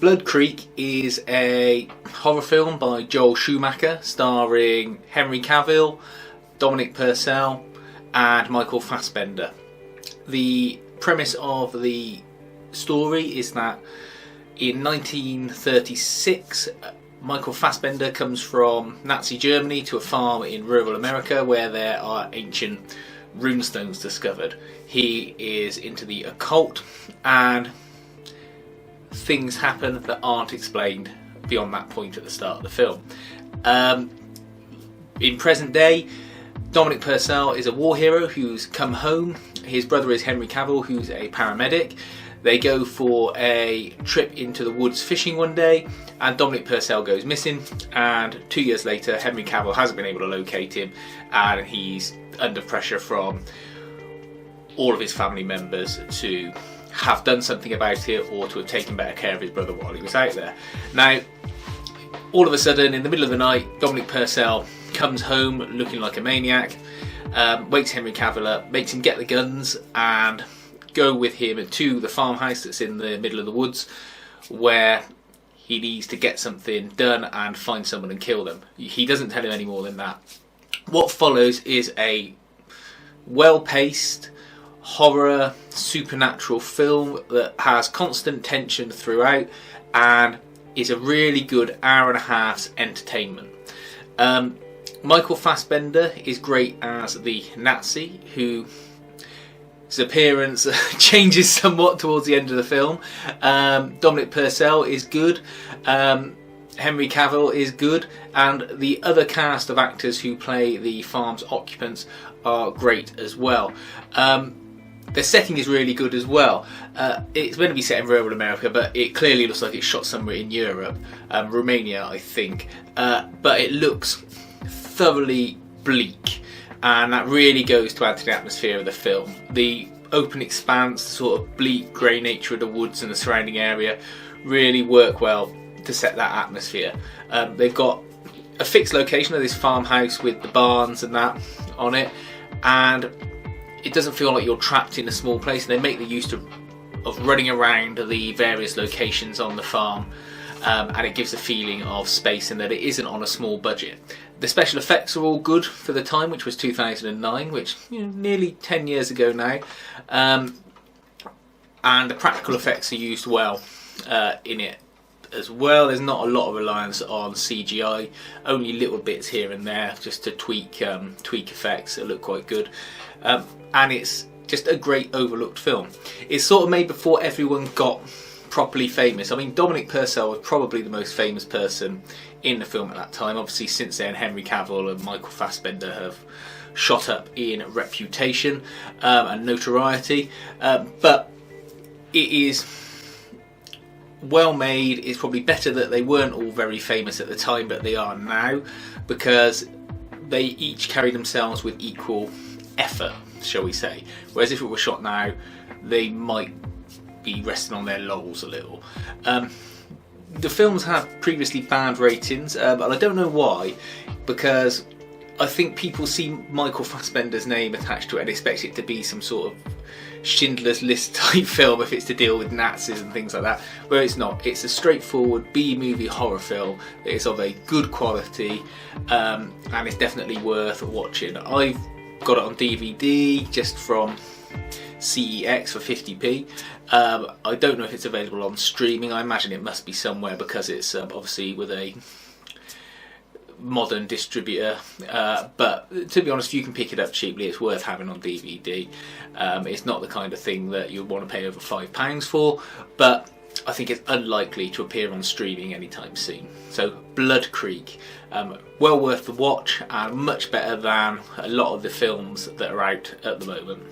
Blood Creek is a horror film by Joel Schumacher starring Henry Cavill, Dominic Purcell and Michael Fassbender. The premise of the story is that in 1936 Michael Fassbender comes from Nazi Germany to a farm in rural America where there are ancient runestones discovered. He is into the occult and things happen that aren't explained beyond that point at the start of the film. In present day, Dominic Purcell is a war hero who's come home. His brother is Henry Cavill, who's a paramedic. They go for a trip into the woods fishing one day, and Dominic Purcell goes missing, and 2 years later Henry Cavill hasn't been able to locate him, and he's under pressure from all of his family members to have done something about it or to have taken better care of his brother while he was out there. Now, all of a sudden, in the middle of the night, Dominic Purcell comes home looking like a maniac, wakes Henry Cavill up, makes him get the guns and go with him to the farmhouse that's in the middle of the woods where he needs to get something done and find someone and kill them. He doesn't tell him any more than that. What follows is a well-paced horror supernatural film that has constant tension throughout and is a really good hour and a half's entertainment. Michael Fassbender is great as the Nazi, whose appearance changes somewhat towards the end of the film. Dominic Purcell is good. Henry Cavill is good, and the other cast of actors who play the farm's occupants are great as well. The setting is really good as well. It's meant to be set in rural America, but it clearly looks like it's shot somewhere in Europe, Romania I think, but it looks thoroughly bleak, and that really goes to add to the atmosphere of the film. The open expanse, the sort of bleak grey nature of the woods and the surrounding area really work well to set that atmosphere. They've got a fixed location of this farmhouse with the barns and that on it, and it doesn't feel like you're trapped in a small place. They make the use of running around the various locations on the farm, and it gives a feeling of space and that it isn't on a small budget. The special effects are all good for the time, which was 2009, which, you know, nearly 10 years ago now, and the practical effects are used well in it as well. There's not a lot of reliance on CGI, only little bits here and there just to tweak effects that look quite good, and it's just a great overlooked film. It's sort of made before everyone got properly famous. I mean, Dominic Purcell was probably the most famous person in the film at that time. Obviously since then Henry Cavill and Michael Fassbender have shot up in reputation and notoriety, but it is well made. It's probably better that they weren't all very famous at the time, but they are now, because they each carry themselves with equal effort, shall we say. Whereas if it were shot now, they might be resting on their laurels a little. The films have previously bad ratings, but I don't know why, because I think people see Michael Fassbender's name attached to it and expect it to be some sort of Schindler's List type film if it's to deal with Nazis and things like that, where it's not. It's a straightforward B-movie horror film that is of a good quality, and it's definitely worth watching. I've got it on DVD just from CEX for 50p. I don't know if it's available on streaming. I imagine it must be somewhere because it's obviously with a modern distributor, but to be honest, you can pick it up cheaply. It's worth having on DVD. It's not the kind of thing that you'd want to pay over £5 for, but I think it's unlikely to appear on streaming anytime soon. So Blood Creek, well worth the watch and much better than a lot of the films that are out at the moment.